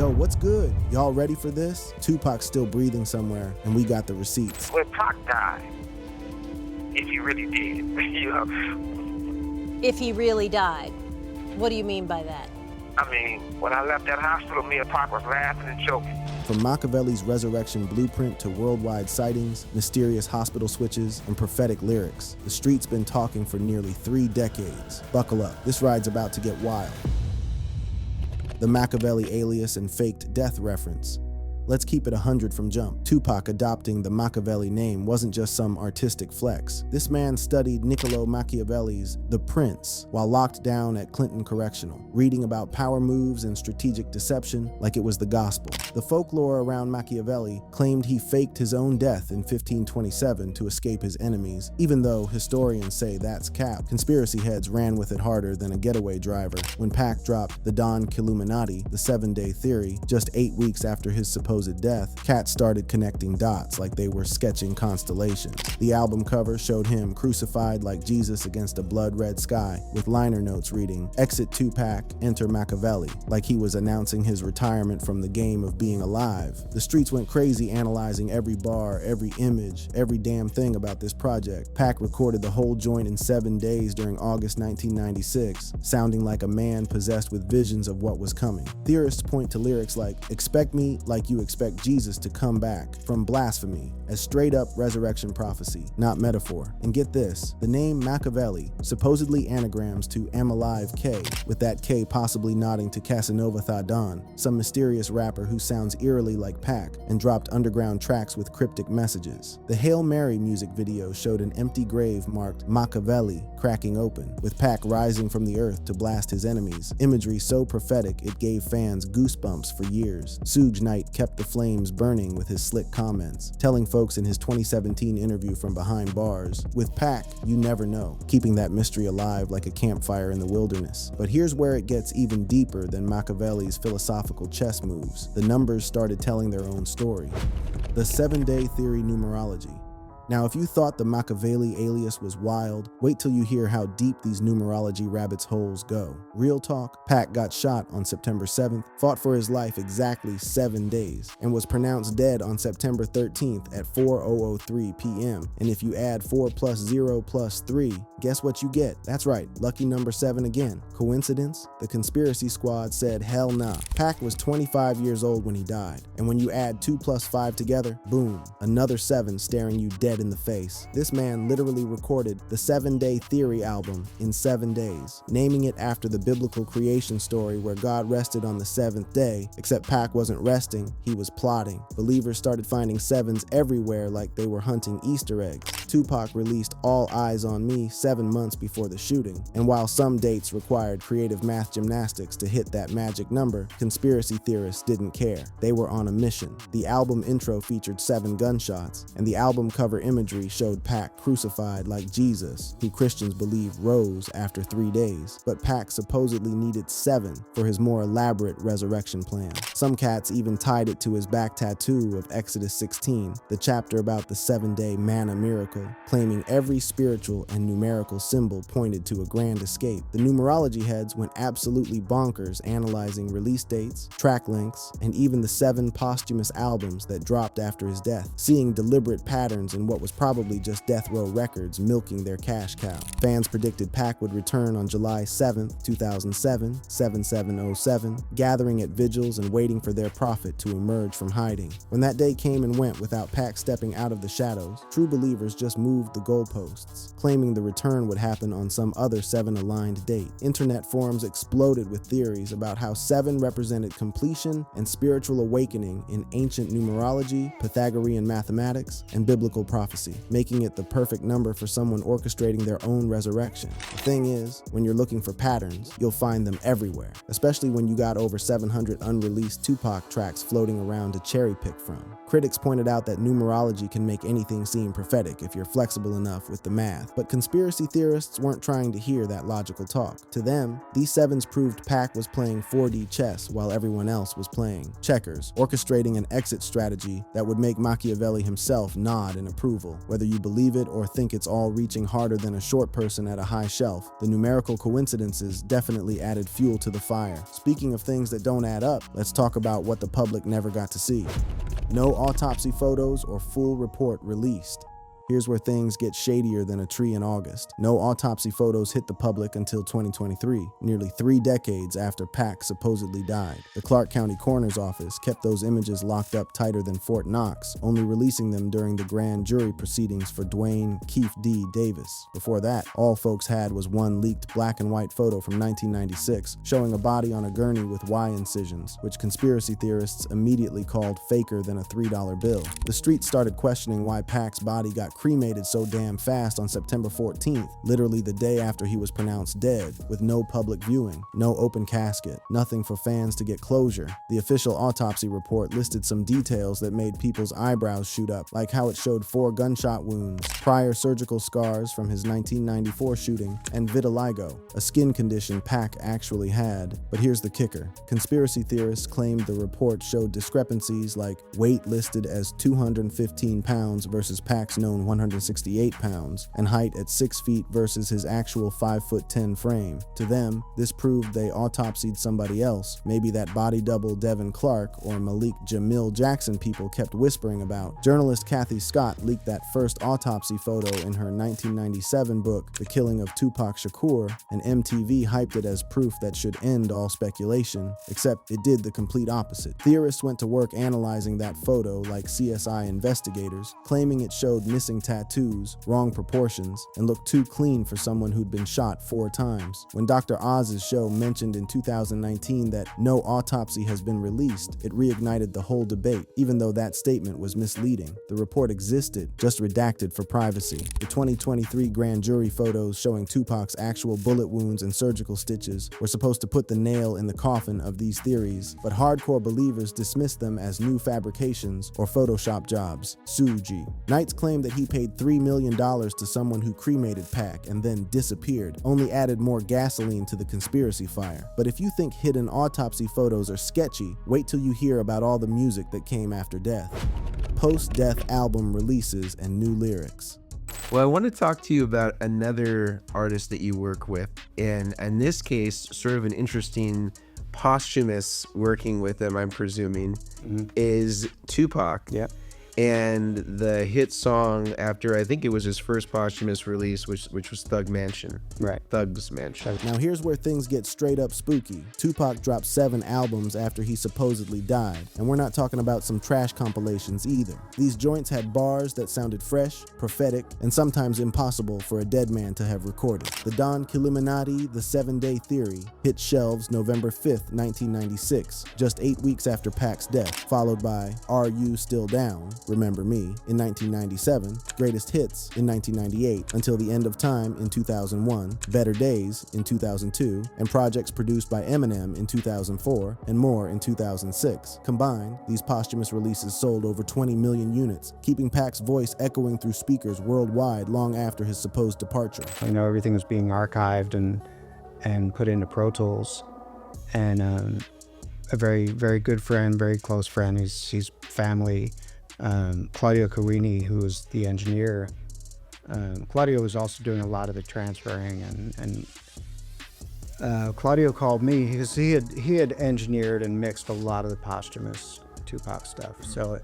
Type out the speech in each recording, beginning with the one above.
Yo, what's good? Y'all ready for this? Tupac's still breathing somewhere, and we got the receipts. Well, Pac died. If he really did, you know. If he really died. What do you mean by that? I mean, when I left that hospital, me and Pac was laughing and joking. From Makaveli's resurrection blueprint to worldwide sightings, mysterious hospital switches, and prophetic lyrics, the street's been talking for nearly 3 decades. Buckle up, this ride's about to get wild. The Makaveli alias and faked death reference. Let's keep it 100 from jump. Tupac adopting the Makaveli name wasn't just some artistic flex. This man studied Niccolo Machiavelli's The Prince while locked down at Clinton Correctional, reading about power moves and strategic deception like it was the gospel. The folklore around Machiavelli claimed he faked his own death in 1527 to escape his enemies, even though historians say that's cap. Conspiracy heads ran with it harder than a getaway driver when Pac dropped the Don Killuminati, the 7-day theory, just 8 weeks after his supposed death. Cats started connecting dots like they were sketching constellations. The album cover showed him crucified like Jesus against a blood-red sky, with liner notes reading, "Exit Tupac, enter Makaveli," like he was announcing his retirement from the game of being alive. The streets went crazy analyzing every bar, every image, every damn thing about this project. Pac recorded the whole joint in 7 days during August 1996, sounding like a man possessed with visions of what was coming. Theorists point to lyrics like, "Expect me like you expect Jesus to come back from blasphemy," as straight up resurrection prophecy, not metaphor. And get this, the name Makaveli supposedly anagrams to "Am Alive K," with that K possibly nodding to Casanova Thadon, some mysterious rapper who sounds eerily like Pac and dropped underground tracks with cryptic messages. The Hail Mary music video showed an empty grave marked Makaveli cracking open, with Pac rising from the earth to blast his enemies, imagery so prophetic it gave fans goosebumps for years. Suge Knight kept the flames burning with his slick comments, telling folks in his 2017 interview from behind bars, "With Pac, you never know," keeping that mystery alive like a campfire in the wilderness. But here's where it gets even deeper than Makaveli's philosophical chess moves. The numbers started telling their own story. The 7-day theory numerology. Now, if you thought the Makaveli alias was wild, wait till you hear how deep these numerology rabbit's holes go. Real talk, Pac got shot on September 7th, fought for his life exactly 7 days, and was pronounced dead on September 13th at 4:003 p.m. And if you add 4 plus 0 plus 3, guess what you get? That's right, lucky number 7 again. Coincidence? The conspiracy squad said hell nah. Pac was 25 years old when he died, and when you add 2 plus 5 together, boom, another 7 staring you dead in the face. This man literally recorded the 7-day theory album in 7 days, naming it after the biblical creation story where God rested on the 7th day, except Pac wasn't resting, he was plotting. Believers started finding 7s everywhere like they were hunting Easter eggs. Tupac released All Eyes on Me 7 months before the shooting, and while some dates required creative math gymnastics to hit that magic number, conspiracy theorists didn't care. They were on a mission. The album intro featured 7 gunshots, and the album cover imagery showed Pac crucified like Jesus, who Christians believe rose after 3 days. But Pac supposedly needed 7 for his more elaborate resurrection plan. Some cats even tied it to his back tattoo of Exodus 16, the chapter about the 7-day manna miracle, claiming every spiritual and numerical symbol pointed to a grand escape. The numerology heads went absolutely bonkers analyzing release dates, track lengths, and even the 7 posthumous albums that dropped after his death, seeing deliberate patterns in what was probably just Death Row Records milking their cash cow. Fans predicted Pac would return on July 7th, 2007, 7707, gathering at vigils and waiting for their prophet to emerge from hiding. When that day came and went without Pac stepping out of the shadows, true believers just moved the goalposts, claiming the return would happen on some other 7-aligned date. Internet forums exploded with theories about how 7 represented completion and spiritual awakening in ancient numerology, Pythagorean mathematics, and biblical prophecy, making it the perfect number for someone orchestrating their own resurrection. The thing is, when you're looking for patterns, you'll find them everywhere, especially when you got over 700 unreleased Tupac tracks floating around to cherry pick from. Critics pointed out that numerology can make anything seem prophetic if you're flexible enough with the math, but conspiracy theorists weren't trying to hear that logical talk. To them, these sevens proved Pac was playing 4D chess while everyone else was playing checkers, orchestrating an exit strategy that would make Makaveli himself nod in approval. Whether you believe it or think it's all reaching harder than a short person at a high shelf, the numerical coincidences definitely added fuel to the fire. Speaking of things that don't add up, let's talk about what the public never got to see. No autopsy photos or full report released. Here's where things get shadier than a tree in August. No autopsy photos hit the public until 2023, nearly 3 decades after Pac supposedly died. The Clark County Coroner's Office kept those images locked up tighter than Fort Knox, only releasing them during the grand jury proceedings for Dwayne Keefe D. Davis. Before that, all folks had was one leaked black and white photo from 1996 showing a body on a gurney with Y incisions, which conspiracy theorists immediately called faker than a $3 bill. The streets started questioning why Pac's body got cremated so damn fast on September 14th, literally the day after he was pronounced dead, with no public viewing, no open casket, nothing for fans to get closure. The official autopsy report listed some details that made people's eyebrows shoot up, like how it showed 4 gunshot wounds, prior surgical scars from his 1994 shooting, and vitiligo, a skin condition Pac actually had. But here's the kicker. Conspiracy theorists claimed the report showed discrepancies like weight listed as 215 pounds versus Pac's known 168 pounds, and height at 6 feet versus his actual 5'10" frame. To them, this proved they autopsied somebody else, maybe that body double Devin Clark or Malik Jamil Jackson people kept whispering about. Journalist Kathy Scott leaked that first autopsy photo in her 1997 book, The Killing of Tupac Shakur, and MTV hyped it as proof that should end all speculation, except it did the complete opposite. Theorists went to work analyzing that photo like CSI investigators, claiming it showed missing tattoos, wrong proportions, and looked too clean for someone who'd been shot 4 times. When Dr. Oz's show mentioned in 2019 that no autopsy has been released, it reignited the whole debate, even though that statement was misleading. The report existed, just redacted for privacy. The 2023 grand jury photos showing Tupac's actual bullet wounds and surgical stitches were supposed to put the nail in the coffin of these theories, but hardcore believers dismissed them as new fabrications or Photoshop jobs. Suge Knight's claim that he paid $3 million to someone who cremated Pac and then disappeared only added more gasoline to the conspiracy fire. But if you think hidden autopsy photos are sketchy, wait till you hear about all the music that came after death. Post-death album releases and new lyrics. Well, I want to talk to you about another artist that you work with, and in this case, sort of an interesting posthumous working with him, I'm presuming, is Tupac. Yeah. And the hit song after, I think it was his first posthumous release, which was Thug Mansion. Right. Thug's Mansion. Now here's where things get straight up spooky. Tupac dropped 7 albums after he supposedly died, and we're not talking about some trash compilations either. These joints had bars that sounded fresh, prophetic, and sometimes impossible for a dead man to have recorded. The Don Killuminati, The 7-Day Theory, hit shelves November 5th, 1996, just 8 weeks after Pac's death, followed by Are You Still Down? Remember Me in 1997, Greatest Hits in 1998, Until the End of Time in 2001, Better Days in 2002, and projects produced by Eminem in 2004, and more in 2006. Combined, these posthumous releases sold over 20 million units, keeping Pac's voice echoing through speakers worldwide long after his supposed departure. I know everything was being archived and put into Pro Tools, and a very, very good friend, very close friend, he's family, Claudio Carini, who was the engineer. Claudio was also doing a lot of the transferring, and Claudio called me because he had engineered and mixed a lot of the posthumous Tupac stuff. So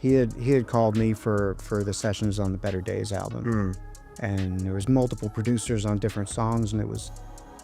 he had called me for the sessions on the Better Days album, and there was multiple producers on different songs, and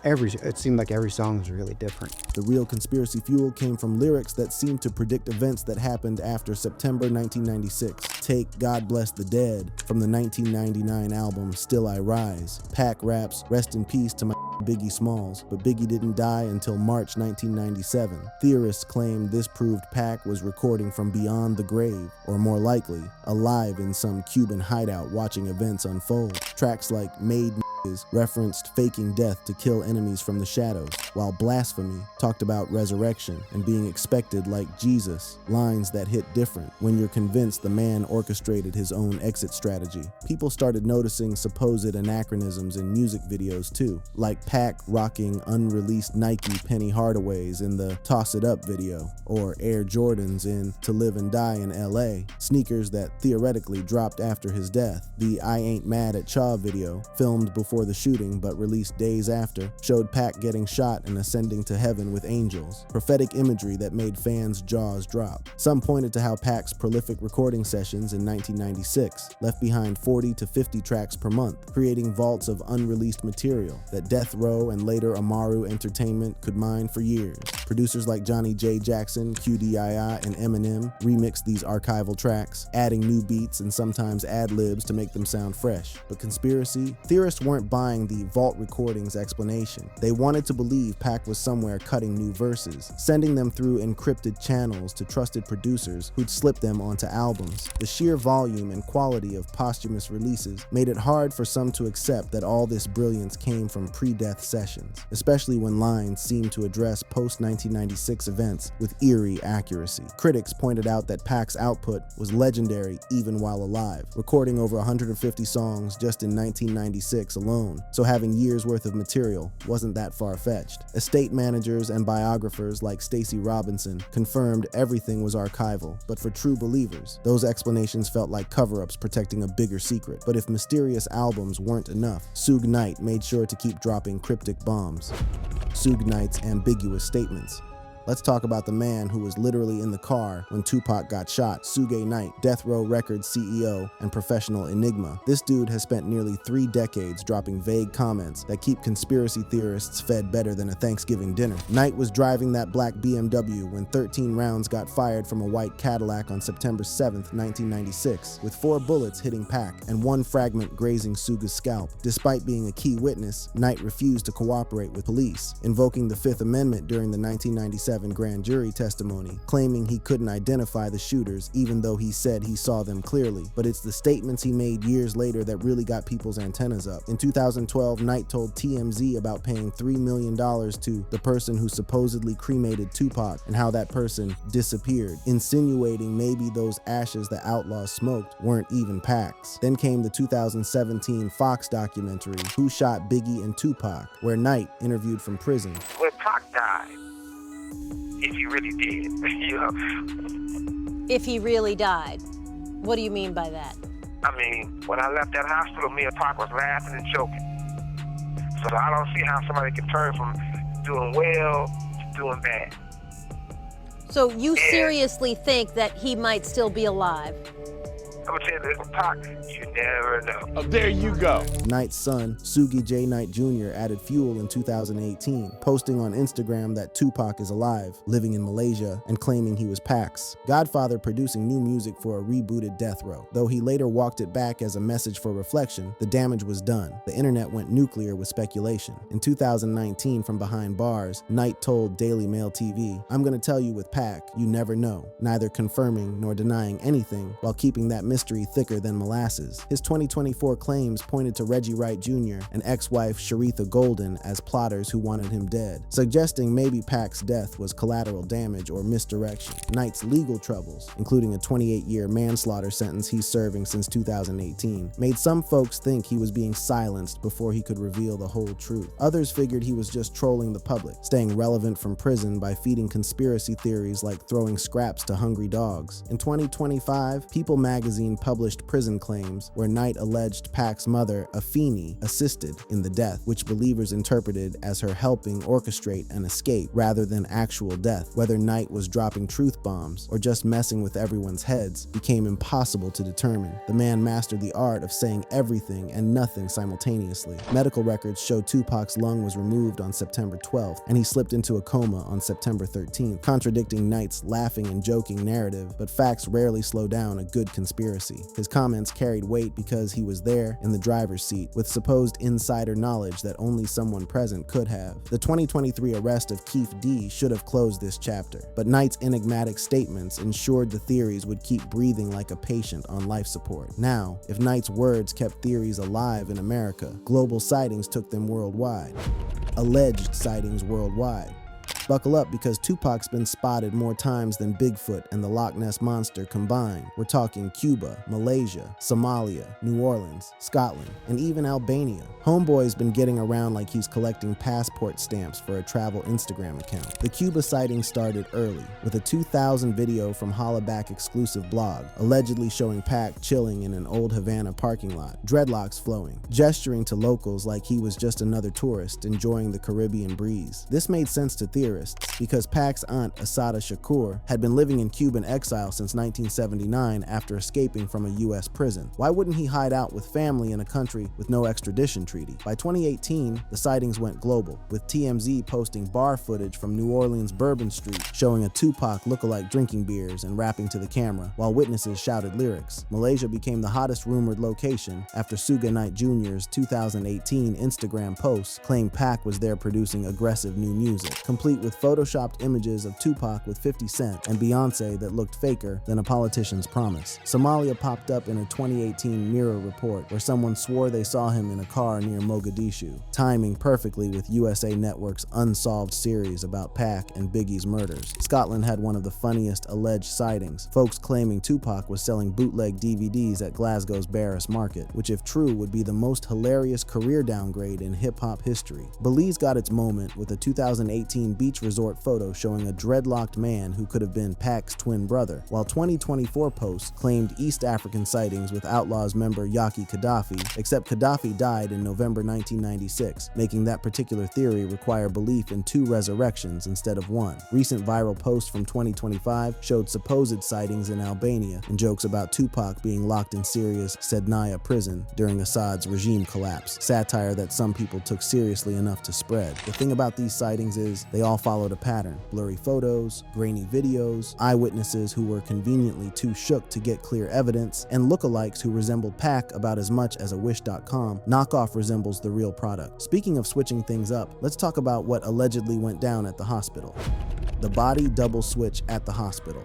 it seemed like every song was really different. The real conspiracy fuel came from lyrics that seemed to predict events that happened after September 1996. Take God Bless the Dead from the 1999 album Still I Rise. Pac raps, "Rest in peace to my Biggie Smalls, but Biggie didn't die until March 1997. Theorists claim this proved Pac was recording from beyond the grave, or more likely, alive in some Cuban hideout watching events unfold. Tracks like Made referenced faking death to kill enemies from the shadows, while Blasphemy talked about resurrection and being expected like Jesus, lines that hit different when you're convinced the man orchestrated his own exit strategy. People started noticing supposed anachronisms in music videos too, like Pac rocking unreleased Nike Penny Hardaways in the Toss It Up video, or Air Jordans in To Live and Die in LA, sneakers that theoretically dropped after his death. The I Ain't Mad at Cha video, filmed before the shooting but released days after, showed Pac getting shot and ascending to heaven with angels, prophetic imagery that made fans' jaws drop. Some pointed to how Pac's prolific recording sessions in 1996 left behind 40 to 50 tracks per month, creating vaults of unreleased material that Death Row and later Amaru Entertainment could mine for years. Producers like Johnny J. Jackson, QDII, and Eminem remixed these archival tracks, adding new beats and sometimes ad-libs to make them sound fresh. But conspiracy theorists weren't buying the vault recordings explanation. They wanted to believe Pac was somewhere cutting new verses, sending them through encrypted channels to trusted producers who'd slip them onto albums. The sheer volume and quality of posthumous releases made it hard for some to accept that all this brilliance came from pre-death sessions, especially when lines seemed to address post-1996 events with eerie accuracy. Critics pointed out that Pac's output was legendary even while alive, recording over 150 songs just in 1996 alone, so having years worth of material wasn't that far-fetched. Estate managers and biographers like Stacey Robinson confirmed everything was archival, but for true believers, those explanations felt like cover-ups protecting a bigger secret. But if mysterious albums weren't enough, Suge Knight made sure to keep dropping cryptic bombs. Suge Knight's ambiguous statements. Let's talk about the man who was literally in the car when Tupac got shot, Suge Knight, Death Row Records CEO and professional enigma. This dude has spent nearly 3 decades dropping vague comments that keep conspiracy theorists fed better than a Thanksgiving dinner. Knight was driving that black BMW when 13 rounds got fired from a white Cadillac on September 7th, 1996, with 4 bullets hitting Pac and 1 fragment grazing Suge's scalp. Despite being a key witness, Knight refused to cooperate with police, invoking the Fifth Amendment during the 1997 grand jury testimony, claiming he couldn't identify the shooters even though he said he saw them clearly. But it's the statements he made years later that really got people's antennas up. In 2012, Knight told TMZ about paying $3 million to the person who supposedly cremated Tupac and how that person disappeared, insinuating maybe those ashes the outlaws smoked weren't even Pac's. Then came the 2017 Fox documentary, Who Shot Biggie and Tupac, where Knight interviewed from prison. When Pac died, if he really did, you know. If he really died, what do you mean by that? I mean, when I left that hospital, me and Pac was laughing and joking. So I don't see how somebody can turn from doing well to doing bad. So you seriously think that he might still be alive? I'm gonna tell you this, Pac, you never know. Oh, there you go. Knight's son, Suge J. Knight Jr., added fuel in 2018, posting on Instagram that Tupac is alive, living in Malaysia, and claiming he was Pac's godfather, producing new music for a rebooted Death Row. Though he later walked it back as a message for reflection, the damage was done. The internet went nuclear with speculation. In 2019, from behind bars, Knight told Daily Mail TV, "I'm gonna tell you with Pac, you never know," neither confirming nor denying anything while keeping that mystery thicker than molasses. His 2024 claims pointed to Reggie Wright Jr. and ex-wife Sharitha Golden as plotters who wanted him dead, suggesting maybe Pac's death was collateral damage or misdirection. Knight's legal troubles, including a 28-year manslaughter sentence he's serving since 2018, made some folks think he was being silenced before he could reveal the whole truth. Others figured he was just trolling the public, staying relevant from prison by feeding conspiracy theories like throwing scraps to hungry dogs. In 2025, People magazine published prison claims where Knight alleged Pac's mother, Afeni, assisted in the death, which believers interpreted as her helping orchestrate an escape rather than actual death. Whether Knight was dropping truth bombs or just messing with everyone's heads became impossible to determine. The man mastered the art of saying everything and nothing simultaneously. Medical records show Tupac's lung was removed on September 12th, and he slipped into a coma on September 13th, contradicting Knight's laughing and joking narrative, but facts rarely slow down a good conspiracy. conspiracy. His comments carried weight because he was there in the driver's seat with supposed insider knowledge that only someone present could have. The 2023 arrest of Keith D should have closed this chapter, but Knight's enigmatic statements ensured the theories would keep breathing like a patient on life support. Now, if Knight's words kept theories alive in America, global sightings took them worldwide. Alleged sightings worldwide. Buckle up, because Tupac's been spotted more times than Bigfoot and the Loch Ness Monster combined. We're talking Cuba, Malaysia, Somalia, New Orleans, Scotland, and even Albania. Homeboy's been getting around like he's collecting passport stamps for a travel Instagram account. The Cuba sighting started early, with a 2000 video from Hollaback exclusive blog, allegedly showing Pac chilling in an old Havana parking lot, dreadlocks flowing, gesturing to locals like he was just another tourist enjoying the Caribbean breeze. This made sense to theorists, because Pac's aunt, Asada Shakur, had been living in Cuban exile since 1979 after escaping from a US prison. Why wouldn't he hide out with family in a country with no extradition treaty? By 2018, the sightings went global, with TMZ posting bar footage from New Orleans Bourbon Street showing a Tupac lookalike drinking beers and rapping to the camera, while witnesses shouted lyrics. Malaysia became the hottest rumored location after Suge Knight Jr.'s 2018 Instagram posts claimed Pac was there producing aggressive new music, complete with photoshopped images of Tupac with 50 Cent and Beyonce that looked faker than a politician's promise. Somalia popped up in a 2018 Mirror report where someone swore they saw him in a car near Mogadishu, timing perfectly with USA Network's unsolved series about Pac and Biggie's murders. Scotland had one of the funniest alleged sightings, folks claiming Tupac was selling bootleg DVDs at Glasgow's Barras Market, which if true would be the most hilarious career downgrade in hip-hop history. Belize got its moment with a 2018 beach resort photo showing a dreadlocked man who could have been Pac's twin brother, while 2024 posts claimed East African sightings with Outlaws member Yaki Gaddafi, except Gaddafi died in November 1996, making that particular theory require belief in 2 resurrections instead of 1. Recent viral posts from 2025 showed supposed sightings in Albania and jokes about Tupac being locked in Syria's Sednaya prison during Assad's regime collapse, satire that some people took seriously enough to spread. The thing about these sightings is they all followed a pattern: blurry photos, grainy videos, eyewitnesses who were conveniently too shook to get clear evidence, and lookalikes who resembled Pac about as much as a Wish.com knockoff resembles the real product. Speaking of switching things up, let's talk about what allegedly went down at the hospital. The body double switch at the hospital.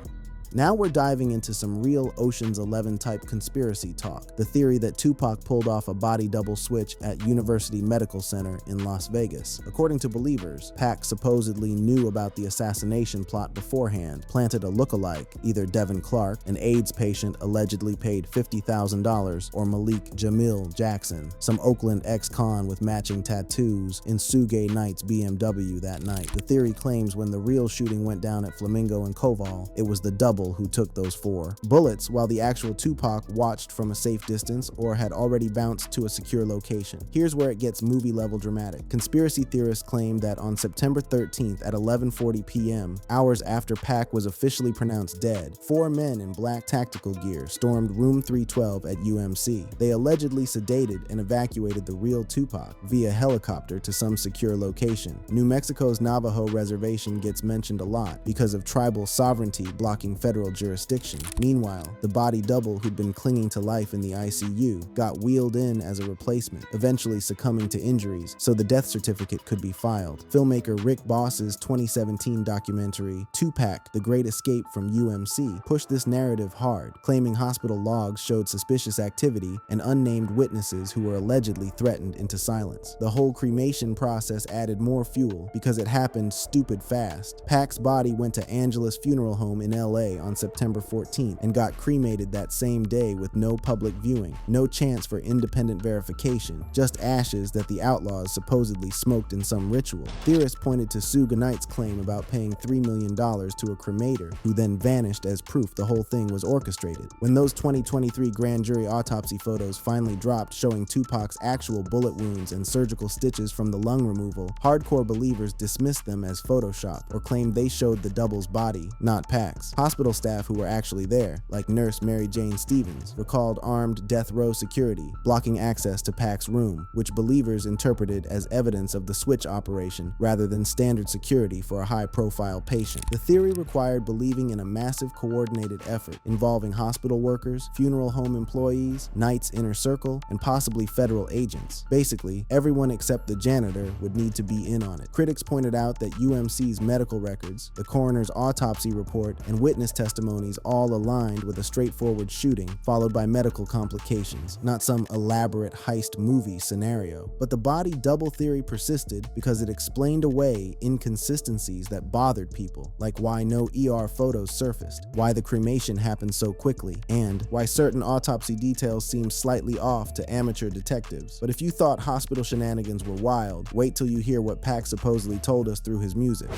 Now we're diving into some real Ocean's 11 type conspiracy talk, the theory that Tupac pulled off a body double switch at University Medical Center in Las Vegas. According to believers, Pac supposedly knew about the assassination plot beforehand, planted a lookalike, either Devin Clark, an AIDS patient allegedly paid $50,000, or Malik Jamil Jackson, some Oakland ex-con with matching tattoos, in Suge Knight's BMW that night. The theory claims when the real shooting went down at Flamingo and Koval, it was the double who took those 4 bullets, while the actual Tupac watched from a safe distance or had already bounced to a secure location. Here's where it gets movie-level dramatic. Conspiracy theorists claim that on September 13th at 11:40 p.m., hours after Pac was officially pronounced dead, 4 men in black tactical gear stormed room 312 at UMC. They allegedly sedated and evacuated the real Tupac via helicopter to some secure location. New Mexico's Navajo reservation gets mentioned a lot because of tribal sovereignty blocking federal jurisdiction. Meanwhile, the body double who'd been clinging to life in the ICU got wheeled in as a replacement, eventually succumbing to injuries so the death certificate could be filed. Filmmaker Rick Boss's 2017 documentary, Tupac: The Great Escape from UMC, pushed this narrative hard, claiming hospital logs showed suspicious activity and unnamed witnesses who were allegedly threatened into silence. The whole cremation process added more fuel because it happened stupid fast. Pac's body went to Angela's funeral home in LA on September 14th and got cremated that same day with no public viewing, no chance for independent verification, just ashes that the Outlaws supposedly smoked in some ritual. Theorists pointed to Suge Knight's claim about paying $3 million to a cremator, who then vanished as proof the whole thing was orchestrated. When those 2023 grand jury autopsy photos finally dropped showing Tupac's actual bullet wounds and surgical stitches from the lung removal, hardcore believers dismissed them as Photoshop or claimed they showed the double's body, not Pac's. Hospital hospital staff who were actually there, like nurse Mary Jane Stevens, recalled armed death row security blocking access to Pac's room, which believers interpreted as evidence of the switch operation rather than standard security for a high-profile patient. The theory required believing in a massive coordinated effort involving hospital workers, funeral home employees, Knight's inner circle, and possibly federal agents. Basically, everyone except the janitor would need to be in on it. Critics pointed out that UMC's medical records, the coroner's autopsy report, and witness testimonies all aligned with a straightforward shooting followed by medical complications, not some elaborate heist movie scenario. But the body double theory persisted because it explained away inconsistencies that bothered people, like why no ER photos surfaced, why the cremation happened so quickly, and why certain autopsy details seemed slightly off to amateur detectives. But if you thought hospital shenanigans were wild, wait till you hear what Pac supposedly told us through his music.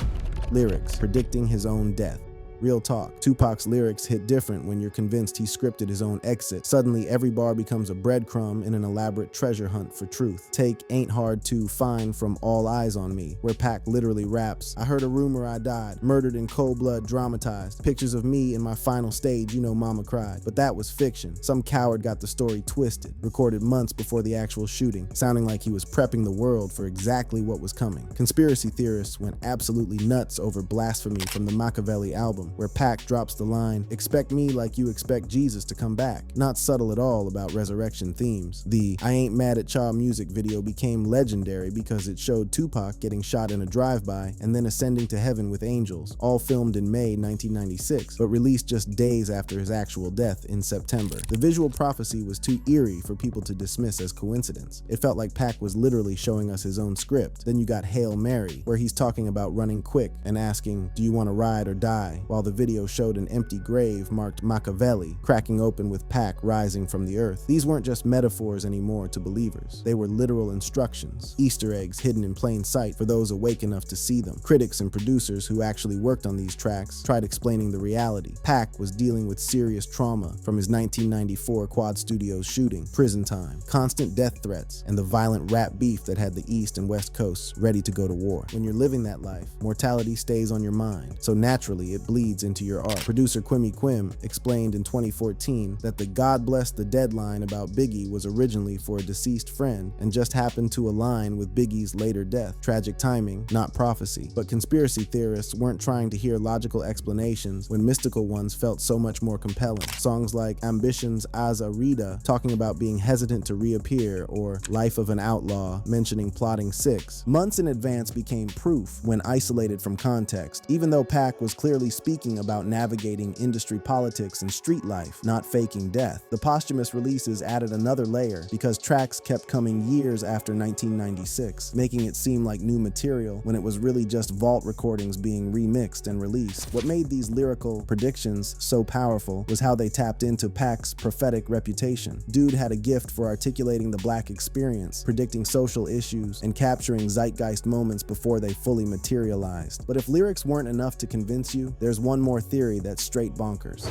Lyrics, predicting his own death. Real talk, Tupac's lyrics hit different when you're convinced he scripted his own exit. Suddenly, every bar becomes a breadcrumb in an elaborate treasure hunt for truth. Take Ain't Hard to Find from All Eyes on Me, where Pac literally raps, "I heard a rumor I died, murdered in cold blood, dramatized. Pictures of me in my final stage, you know mama cried." But that was fiction. Some coward got the story twisted, recorded months before the actual shooting, sounding like he was prepping the world for exactly what was coming. Conspiracy theorists went absolutely nuts over Blasphemy from the Makaveli album, where Pac drops the line, "Expect me like you expect Jesus to come back." Not subtle at all about resurrection themes. The I Ain't Mad at Cha music video became legendary because it showed Tupac getting shot in a drive-by and then ascending to heaven with angels, all filmed in May 1996, but released just days after his actual death in September. The visual prophecy was too eerie for people to dismiss as coincidence. It felt like Pac was literally showing us his own script. Then you got Hail Mary, where he's talking about running quick and asking, "Do you want to ride or die?" while the video showed an empty grave marked Makaveli, cracking open with Pac rising from the earth. These weren't just metaphors anymore to believers. They were literal instructions, Easter eggs hidden in plain sight for those awake enough to see them. Critics and producers who actually worked on these tracks tried explaining the reality. Pac was dealing with serious trauma from his 1994 Quad Studios shooting, prison time, constant death threats, and the violent rap beef that had the East and West Coasts ready to go to war. When you're living that life, mortality stays on your mind, so naturally it bleeds into your art. Producer Quimmy Quim explained in 2014 that the "God Bless the Dead" line about Biggie was originally for a deceased friend and just happened to align with Biggie's later death. Tragic timing, not prophecy. But conspiracy theorists weren't trying to hear logical explanations when mystical ones felt so much more compelling. Songs like Ambition's Aza Rita, talking about being hesitant to reappear, or Life of an Outlaw, mentioning plotting 6, months in advance became proof when isolated from context, even though Pac was clearly speaking about navigating industry politics and street life, not faking death. The posthumous releases added another layer because tracks kept coming years after 1996, making it seem like new material when it was really just vault recordings being remixed and released. What made these lyrical predictions so powerful was how they tapped into Pac's prophetic reputation. Dude had a gift for articulating the Black experience, predicting social issues, and capturing zeitgeist moments before they fully materialized. But if lyrics weren't enough to convince you, there's one more theory that's straight bonkers.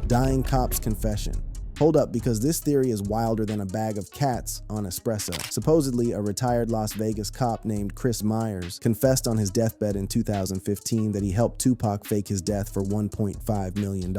Dying cop's confession. Hold up, because this theory is wilder than a bag of cats on espresso. Supposedly, a retired Las Vegas cop named Chris Myers confessed on his deathbed in 2015 that he helped Tupac fake his death for $1.5 million.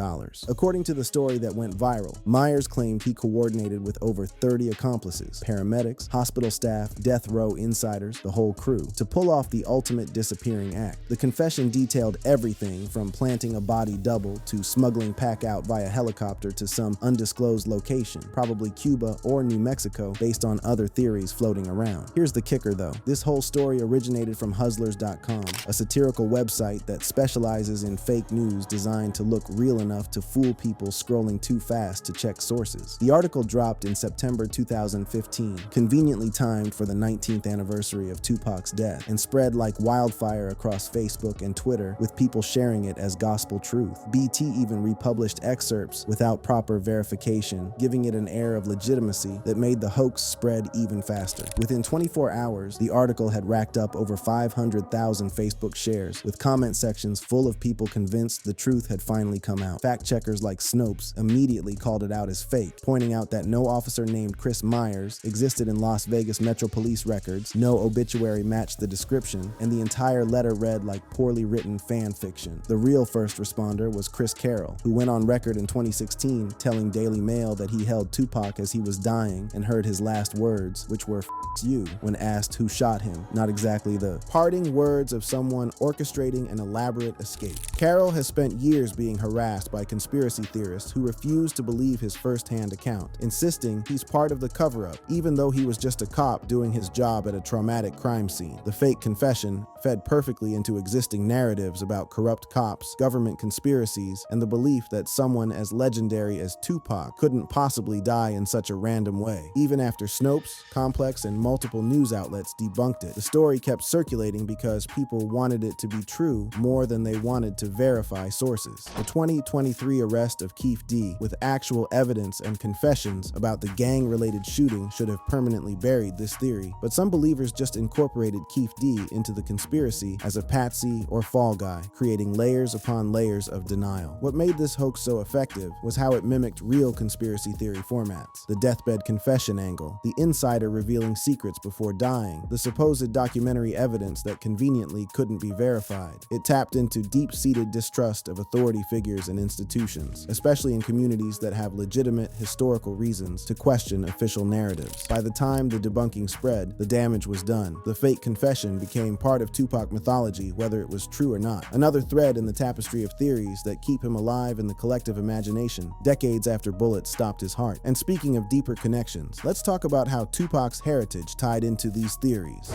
According to the story that went viral, Myers claimed he coordinated with over 30 accomplices, paramedics, hospital staff, death row insiders, the whole crew, to pull off the ultimate disappearing act. The confession detailed everything from planting a body double to smuggling Pac out via helicopter to some undisclosed location, probably Cuba or New Mexico, based on other theories floating around. Here's the kicker though. This whole story originated from Hustlers.com, a satirical website that specializes in fake news designed to look real enough to fool people scrolling too fast to check sources. The article dropped in September 2015, conveniently timed for the 19th anniversary of Tupac's death, and spread like wildfire across Facebook and Twitter, with people sharing it as gospel truth. BT even republished excerpts without proper verification verification, giving it an air of legitimacy that made the hoax spread even faster. Within 24 hours, the article had racked up over 500,000 Facebook shares, with comment sections full of people convinced the truth had finally come out. Fact-checkers like Snopes immediately called it out as fake, pointing out that no officer named Chris Myers existed in Las Vegas Metro Police records, no obituary matched the description, and the entire letter read like poorly written fan fiction. The real first responder was Chris Carroll, who went on record in 2016 telling Daily Mail that he held Tupac as he was dying and heard his last words, which were "F you," when asked who shot him, not exactly the parting words of someone orchestrating an elaborate escape. Carroll has spent years being harassed by conspiracy theorists who refuse to believe his first-hand account, insisting he's part of the cover-up, even though he was just a cop doing his job at a traumatic crime scene. The fake confession fed perfectly into existing narratives about corrupt cops, government conspiracies, and the belief that someone as legendary as Tupac couldn't possibly die in such a random way. Even after Snopes, Complex, and multiple news outlets debunked it, the story kept circulating because people wanted it to be true more than they wanted to verify sources. The 2023 arrest of Keith D, with actual evidence and confessions about the gang-related shooting, should have permanently buried this theory, but some believers just incorporated Keith D into the conspiracy as a patsy or fall guy, creating layers upon layers of denial. What made this hoax so effective was how it mimicked real conspiracy theory formats: the deathbed confession angle, the insider revealing secrets before dying, the supposed documentary evidence that conveniently couldn't be verified. It tapped into deep-seated distrust of authority figures and institutions, especially in communities that have legitimate historical reasons to question official narratives. By the time the debunking spread, the damage was done. The fake confession became part of Tupac mythology, whether it was true or not. Another thread in the tapestry of theories that keep him alive in the collective imagination, decades after bullets stopped his heart. And speaking of deeper connections, let's talk about how Tupac's heritage tied into these theories: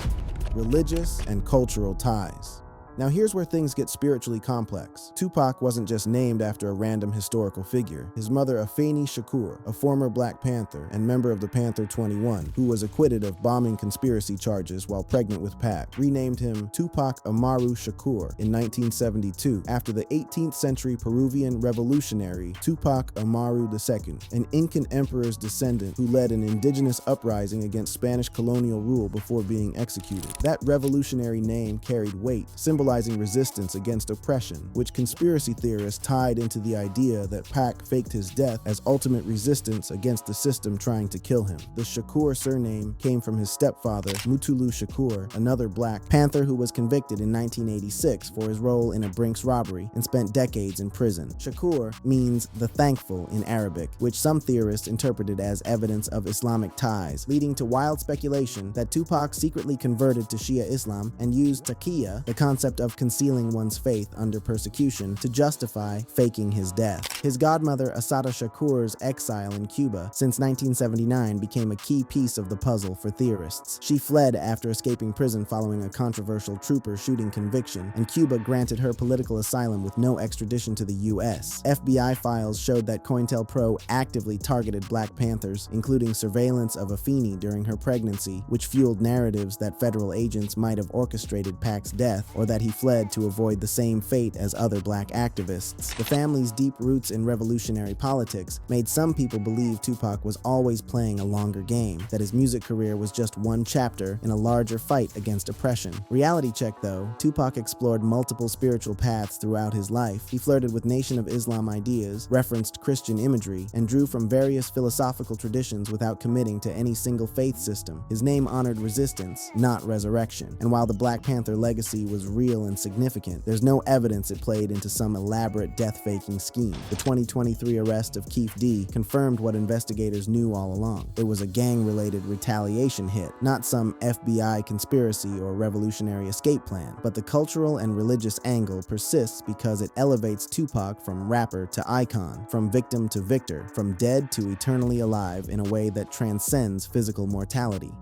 religious and cultural ties. Now here's where things get spiritually complex. Tupac wasn't just named after a random historical figure. His mother, Afeni Shakur, a former Black Panther and member of the Panther 21, who was acquitted of bombing conspiracy charges while pregnant with Pac, renamed him Tupac Amaru Shakur in 1972 after the 18th century Peruvian revolutionary Tupac Amaru II, an Incan emperor's descendant who led an indigenous uprising against Spanish colonial rule before being executed. That revolutionary name carried weight, symbolizing resistance against oppression, which conspiracy theorists tied into the idea that Pac faked his death as ultimate resistance against the system trying to kill him. The Shakur surname came from his stepfather, Mutulu Shakur, another Black Panther who was convicted in 1986 for his role in a Brinks robbery and spent decades in prison. Shakur means the thankful in Arabic, which some theorists interpreted as evidence of Islamic ties, leading to wild speculation that Tupac secretly converted to Shia Islam and used taqiyya, the concept of concealing one's faith under persecution, to justify faking his death. His godmother, Asada Shakur's exile in Cuba since 1979 became a key piece of the puzzle for theorists. She fled after escaping prison following a controversial trooper shooting conviction, and Cuba granted her political asylum with no extradition to the US. FBI files showed that COINTELPRO actively targeted Black Panthers, including surveillance of Afeni during her pregnancy, which fueled narratives that federal agents might have orchestrated Pac's death, or that he fled to avoid the same fate as other Black activists. The family's deep roots in revolutionary politics made some people believe Tupac was always playing a longer game, that his music career was just one chapter in a larger fight against oppression. Reality check though, Tupac explored multiple spiritual paths throughout his life. He flirted with Nation of Islam ideas, referenced Christian imagery, and drew from various philosophical traditions without committing to any single faith system. His name honored resistance, not resurrection. And while the Black Panther legacy was real and significant, there's no evidence it played into some elaborate death-faking scheme. The 2023 arrest of Keith D confirmed what investigators knew all along. It was a gang-related retaliation hit, not some FBI conspiracy or revolutionary escape plan. But the cultural and religious angle persists because it elevates Tupac from rapper to icon, from victim to victor, from dead to eternally alive in a way that transcends physical mortality.